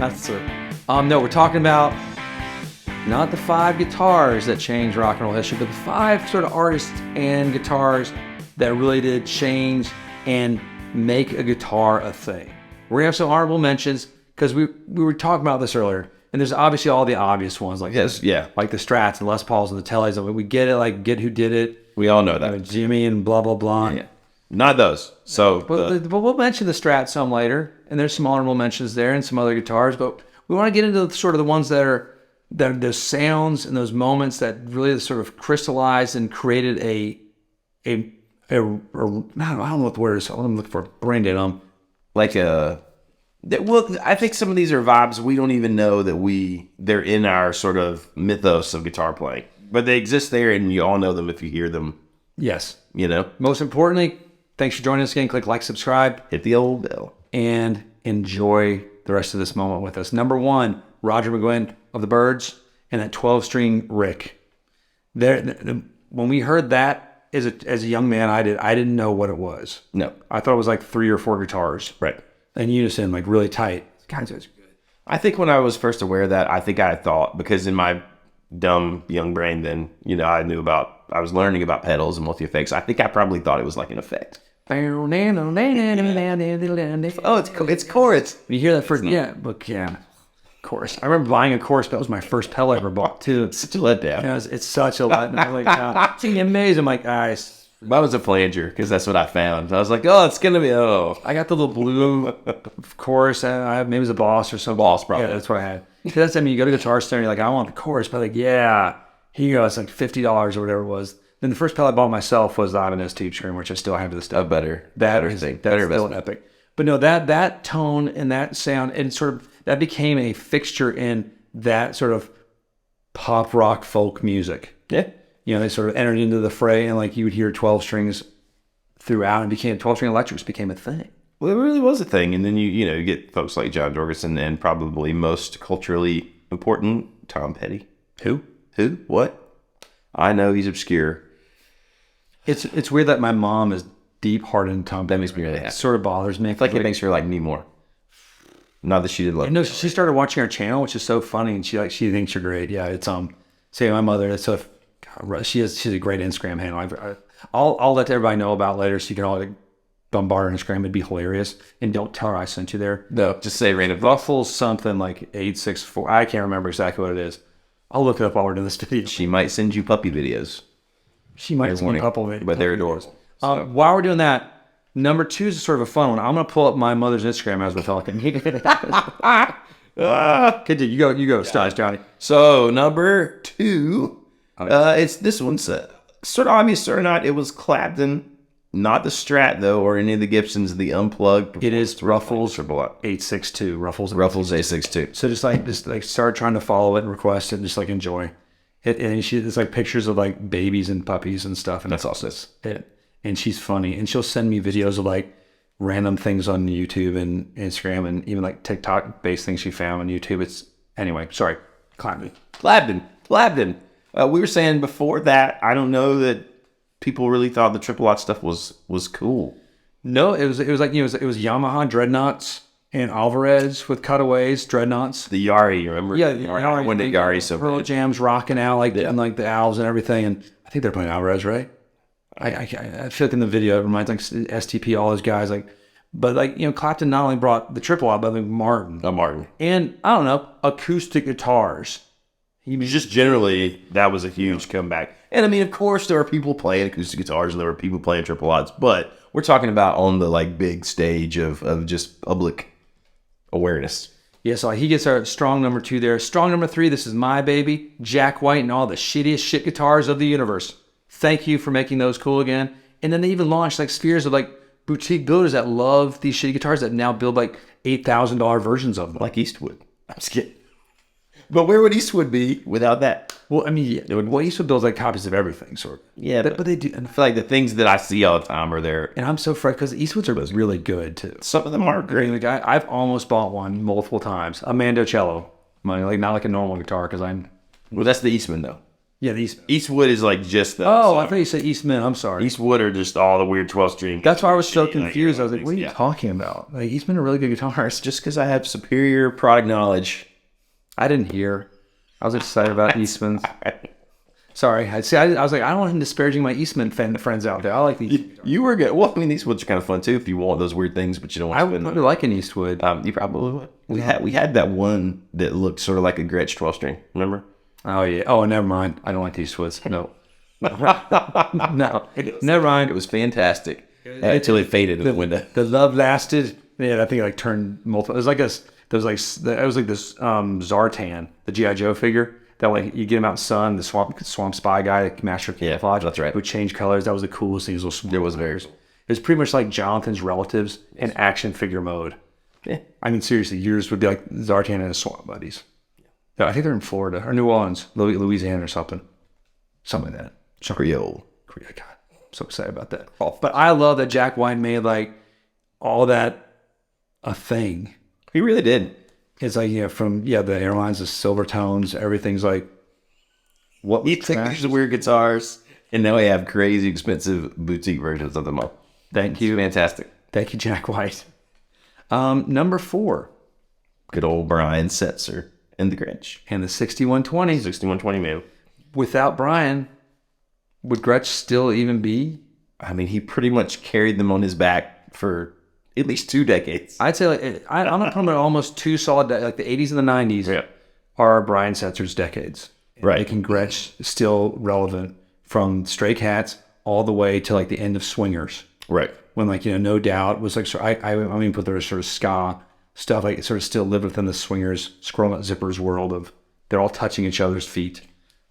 That's true. No, we're talking about not the 5 guitars that changed rock and roll history, but the 5 sort of artists and guitars that really did change and make a guitar a thing. We're gonna have some honorable mentions because we were talking about this earlier, and there's obviously all the obvious ones like like the Strats and Les Pauls and the Tellys. We get it, like get who did it. We all know that. Jimmy and blah blah blah. Yeah. Not those. So, but we'll mention the Strat some later, and there's some honorable mentions there and some other guitars. But we want to get into sort of the ones that are those sounds and those moments that really sort of crystallized and created I don't know what the word is. I'm looking for brain dead. Well, I think some of these are vibes we don't even know that they're in our sort of mythos of guitar playing, but they exist there, and you all know them if you hear them. Yes. You know. Most importantly, thanks for joining us again. Click like, subscribe, hit the old bell, and enjoy the rest of this moment with us. Number 1, Roger McGuinn of the Byrds and that 12-string Rick. When we heard that as a young man, I didn't know what it was. No, I thought it was like 3 or 4 guitars, right, in unison, like really tight. God, that's good. I think when I was first aware of that, I think I thought, because in my dumb young brain then, I was learning about pedals and multi-effects. I think I probably thought it was like an effect. Oh, it's chorus. You hear that first, chorus. I remember buying a chorus. That was my first pedal I ever bought too. It's such a letdown. It's such a letdown. It's amazing. I'm like, guys. Mine was a flanger because that's what I found. I was like, oh, it's gonna be. I got the little blue chorus. Maybe it was a Boss or some Boss, probably. Yeah, that's what I had. That's you go to Guitar Center and you're like, I want the chorus, but like, yeah, here you go. It's like $50 or whatever it was. Then the first pedal I bought myself was the Ibanez Tube Scream, which I still have to this day. Better thing. That's still an epic. But no, that tone and that sound and sort of that became a fixture in that sort of pop rock folk music. Yeah. They sort of entered into the fray, and like you would hear 12 strings throughout, and 12-string electrics became a thing. Well, it really was a thing, and then you get folks like John Jorgensen and probably most culturally important Tom Petty. Who? What? I know he's obscure. It's weird that my mom is deep-hearted in Tom Petty. That makes me really happy. It sort of bothers me. I feel like it makes her like me more. Not that she did love. No, she started watching our channel, which is so funny, and she thinks you're great. Yeah, it's say my mother. So she's a great Instagram handle. I'll let everybody know about later, so you can all bombard her Instagram. It'd be hilarious, and don't tell her I sent you there. No, just say random. Ruffles something like 864. I can't remember exactly what it is. I'll look it up while we're doing this video. She might send you puppy videos. She might send a couple of videos, but they're adorable. So. While we're doing that, number 2 is sort of a fun one. I'm gonna pull up my mother's Instagram as we're talking. Continue. You go. Styles, Johnny. So number 2. It's this one's sort of obvious or not. It was Clapton, not the Strat though, or any of the Gibsons. The unplugged. It is Ruffles 862. Ruffles 862. So just start trying to follow it and request it, and just like enjoy it. And it's like pictures of like babies and puppies and stuff. And that's awesome. And she's funny, and she'll send me videos of like random things on YouTube and Instagram, and even like TikTok based things she found on YouTube. Sorry, Clapton. We were saying before that, I don't know that people really thought the Triple Lot stuff was cool. No, it was like it was Yamaha dreadnoughts and Alvarez with cutaways, dreadnoughts. The Yari, you remember? Yeah, Yari. When the Yari so Pearl Jam's rocking out and like the Alves and everything, and I think they're playing Alvarez, right? I feel like in the video it reminds like STP, all those guys but Clapton not only brought the Triple Lot, but like Martin, and I don't know, acoustic guitars. He was just generally, that was a huge comeback. And I mean, of course, there were people playing acoustic guitars and there were people playing Triple Lots, but we're talking about on the like big stage of just public awareness. Yeah, so he gets our strong number 2 there. Strong number 3, this is my baby, Jack White and all the shittiest shit guitars of the universe. Thank you for making those cool again. And then they even launched like spheres of like boutique builders that love these shitty guitars that now build like $8,000 versions of them. Like Eastwood. I'm just kidding. But where would Eastwood be without that? Well, I mean, Eastwood builds like copies of everything, sort of. Yeah, but they do. I feel like the things that I see all the time are there. And I'm so frustrated because Eastwoods are really good too. Some of them are great. Like I've almost bought one multiple times. A Mandocello, not like a normal guitar because I'm. Well, that's the Eastman though. Yeah, these. Eastwood is like just the. Oh, I thought you said Eastman. I'm sorry. Eastwood are just all the weird 12-string. That's why I was so confused. I was like, what are you talking about? Like, Eastman are really good guitarists. Just because I have superior product knowledge. I didn't hear. I was excited about Eastman's. Sorry. I was like, I don't want him disparaging my Eastman friends out there. I like these. You were good. Well, I mean, these ones are kind of fun too if you want those weird things, but you don't want I to would spend probably like an Eastwood. You probably would. We had that one that looked sort of like a Gretsch 12-string. Remember? Oh, yeah. Oh, never mind. I don't like the Eastwoods. No. No. Never mind. It was fantastic until it faded in the window. The love lasted. Yeah, I think it like turned multiple. It was like this. It was like this Zartan, the GI Joe figure that like you get him out in the sun. The swamp spy guy, the master of camouflage. That's right. Would change colors. That was the coolest thing. It was very. It was pretty much like Jonathan's relatives in action figure mode. Yeah. I mean, seriously, yours would be like Zartan and his swamp buddies. Yeah, I think they're in Florida or New Orleans, Louisiana or something like that. Creole. God, I'm so excited about that. But I love that Jack White made like all that a thing. He really did. It's like, from the airlines, the silver tones, everything's like, what we think these weird guitars, and now we have crazy expensive boutique versions of them all. Thank you. Fantastic. Thank you, Jack White. Number 4. Good old Brian Setzer and the Gretsch. And the 6120. 6120 man. Without Brian, would Gretsch still even be? I mean, he pretty much carried them on his back for at least 2 decades. I'd say I'm talking about almost 2 solid, like the 80s and the 90s are Brian Setzer's decades. Right. Making Gretsch still relevant from Stray Cats all the way to like the end of Swingers. Right. When like, No Doubt was like, I mean, put there sort of ska stuff, like it sort of still lived within the Swingers, Scroll Nut Zippers world of they're all touching each other's feet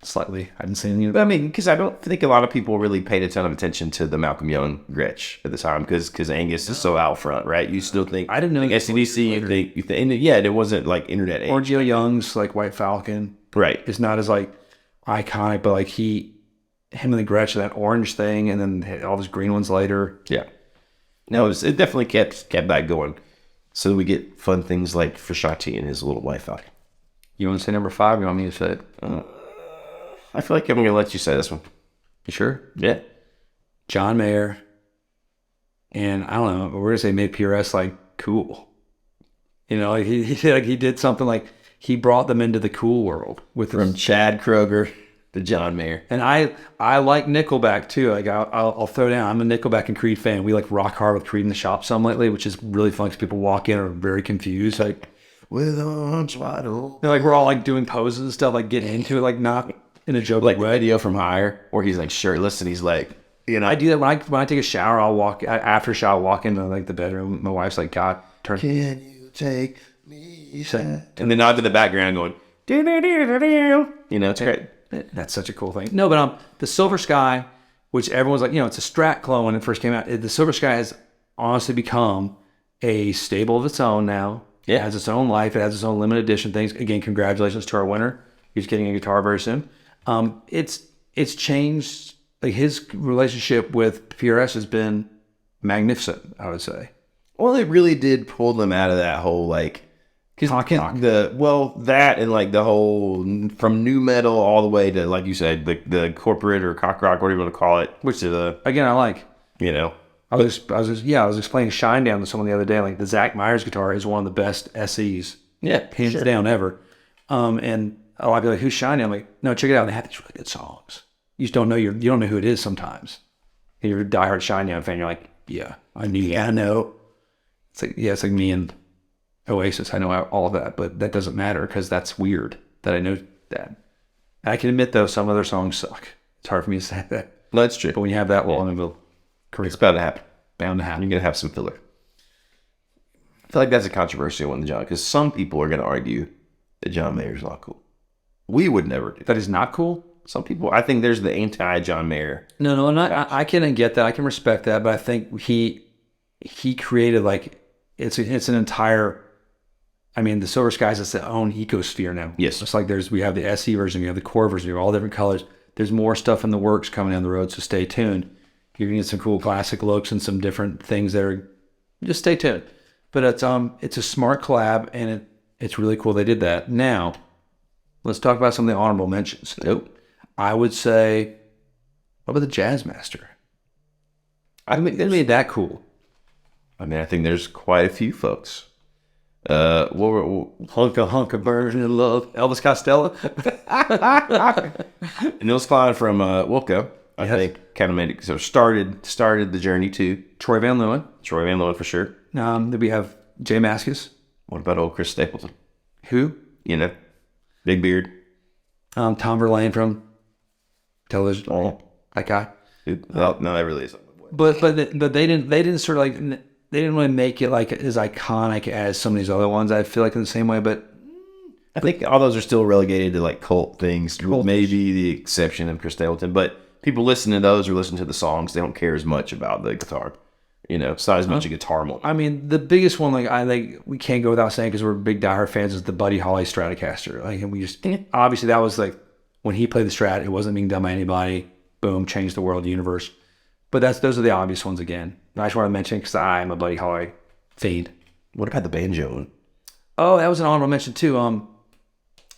slightly. I didn't see anything. But I mean, because I don't think a lot of people really paid a ton of attention to the Malcolm Young Gretsch at the time because Angus is so out front, right? You still think I didn't know like SCDC, it wasn't like internet age. Or Gio Young's like White Falcon. Right. It's not as like iconic, but like him and the Gretsch, that orange thing, and then all those green ones later. Yeah. No, it definitely kept that going. So we get fun things like Frashati and his little White Falcon. You want to say number 5? Or you want me to say it? I feel like I'm going to let you say this one. You sure? Yeah. John Mayer. And I don't know, we're going to say made PRS like cool. Like he did something like he brought them into the cool world with from Chad Kroger to John Mayer. And I like Nickelback too. Like I'll throw down. I'm a Nickelback and Creed fan. We like rock hard with Creed in the shop some lately, which is really fun because people walk in and are very confused. Like with arms wide open. They're like we're all like doing poses and stuff, like getting into it, like not in a joke like video from Higher, where he's like shirtless and he's like, I do that when I take a shower. I'll walk after a shower. I'll walk into like the bedroom. My wife's like, God, turn. Can you take me? And then out in the background going, it's great. That's such a cool thing. No, but the Silver Sky, which everyone's like, it's a Strat clone when it first came out. The Silver Sky has honestly become a stable of its own now. Yeah. It has its own life. It has its own limited edition things. Again, congratulations to our winner. He's getting a guitar very soon. It's changed. Like his relationship with PRS has been magnificent, I would say. Well, it really did pull them out of that whole like that and like the whole from new metal all the way to, like you said, the corporate or cock rock, whatever you want to call it, which is again I like. I was explaining Shinedown to someone the other day. Like the Zach Myers guitar is one of the best SEs, hands down ever. And I'd be like, "Who's Shinedown?" I'm like, "No, check it out. They have these really good songs. You just don't know you don't know who it is sometimes. And you're a diehard Shinedown fan. You're like, yeah, I know. It's like me and Oasis. I know all of that, but that doesn't matter because that's weird that I know that. And I can admit though, some other songs suck. It's hard for me to say that. No, that's true. But when you have that, it's bound to happen. Bound to happen. You're gonna have some filler. I feel like that's a controversial one, John, because some people are gonna argue that John Mayer's not cool. We would never do that. That is not cool. Some people, I think there's the anti-John Mayer. No, I can get that. I can respect that, but I think he created like it's an entire. I mean, the Silver Skies is its own ecosphere now. Yes, it's like we have the SE version, we have the core version, we have all different colors. There's more stuff in the works coming down the road, so stay tuned. You're gonna get some cool classic looks and some different things that are. Just stay tuned. But it's a smart collab and it's really cool they did that. Now, let's talk about some of the honorable mentions. Nope. I would say, what about the Jazzmaster? I mean, they made that cool. I mean, I think there's quite a few folks. What were Hunka version of love, Elvis Costello. and Nils Klein from Wilco, I think, kind of made it. So started the journey too. Troy Van Leeuwen. Troy Van Leeuwen for sure. Then we have Jay Mascis. What about old Chris Stapleton? Who? You know, big beard. Tom Verlaine from television. Oh, That guy. well, no, that really is. But they didn't sort of like, they didn't really make it like as iconic as some of these other ones. I feel like in the same way, but I think all those are still relegated to like cult things. Maybe the exception of Chris Stapleton, but people listen to those or listen to the songs. They don't care as much about the guitar. You know, it's not as much a guitar moment. I mean, the biggest one, like I think we can't go without saying because we're big diehard fans, is the Buddy Holly Stratocaster. Like, and we just obviously that was like when he played the Strat, it wasn't being done by anybody. Boom, changed the world, the universe. But those are the obvious ones again. I just want to mention because I am a Buddy Holly fiend. What about the banjo one? Oh, that was an honorable mention too.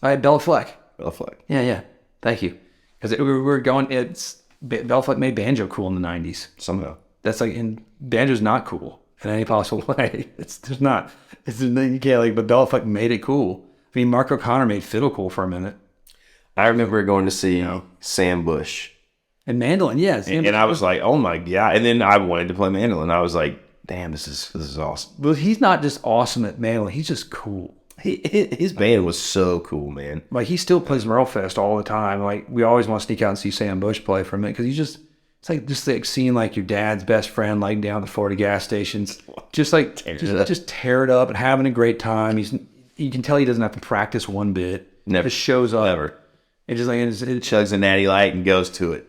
I had Bella Fleck. Bella Fleck. Yeah. Thank you. Because we were going. Bella Fleck made banjo cool in the '90s. Somehow. That's like, and banjo's not cool in any possible way. There's not. You can't like, but Bella Fleck made it cool. I mean, Mark O'Connor made fiddle cool for a minute. I remember going to see Sam Bush. And mandolin, yes. And I was like, oh my God. And then I wanted to play mandolin. I was like, damn, this is awesome. Well, he's not just awesome at mandolin. He's just cool. His band was so cool, man. Like, he still plays Merlefest all the time. Like, we always want to sneak out and see Sam Bush play for a minute because it's like seeing like your dad's best friend like down the Florida gas stations, just tear it up and having a great time. You can tell he doesn't have to practice one bit. Never. Just shows up. Never. It just like it Chugs a natty light and goes to it.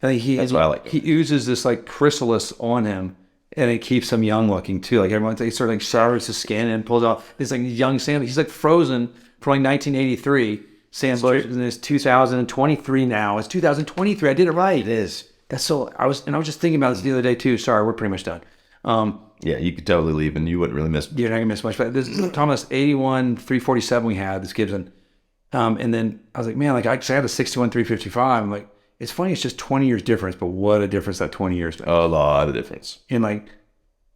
That's what I like. He oozes this like chrysalis on him, and it keeps him young looking too. Like everyone, they sort of like showers his skin and pulls off this like young Sam. He's like frozen from like 1983. Sam Bush is 2023 now. It's 2023. I did it right. It is. That's so. I was just thinking about this the other day too. Sorry, we're pretty much done. Yeah, you could totally leave and you wouldn't really miss. You're not gonna miss much. But this is Thomas 81 347 we had this Gibson, and then I was like, man, like I had a 61 355. I'm like, it's funny. It's just 20 years difference, but what a difference that 20 years makes. A lot of difference in like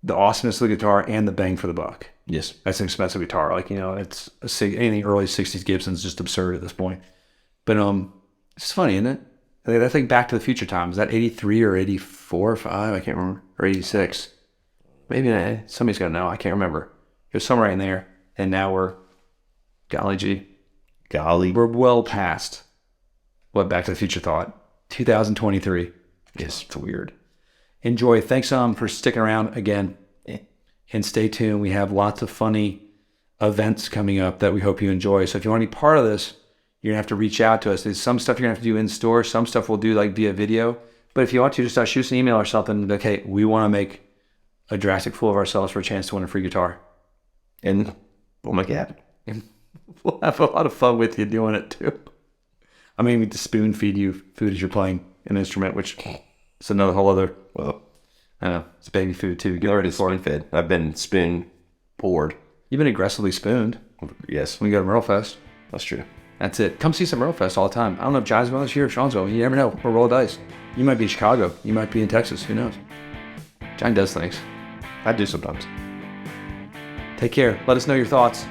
the awesomeness of the guitar and the bang for the buck. Yes, that's an expensive guitar. Like it's anything early 60s Gibson's just absurd at this point. But it's funny, isn't it? I think Back to the Future time. Is that 83 or 84 or 5? I can't remember. Or 86. Maybe somebody's got to know. I can't remember. It was somewhere in there. And now we're, golly, we're well past what Back to the Future thought. 2023. Yes, it's weird. Enjoy. Thanks for sticking around again. And stay tuned. We have lots of funny events coming up that we hope you enjoy. So if you want to be part of this, you're going to have to reach out to us. There's some stuff you're going to have to do in store. Some stuff we'll do like via video. But if you want to, just shoot us an email or something. Like, hey, we want to make a drastic fool of ourselves for a chance to win a free guitar. And we'll make it happen. And we'll have a lot of fun with you doing it too. I mean, we just spoon feed you food as you're playing an instrument, which is another whole other, well, I know, it's baby food too. Get already spoon fed. I've been spoon poured. You've been aggressively spooned. Yes. When you go to Merlefest. That's true. That's it. Come see some Merlefest all the time. I don't know if Jacksonville's here or Seansville. You never know. We'll roll dice. You might be in Chicago. You might be in Texas. Who knows? John does things. I do sometimes. Take care. Let us know your thoughts.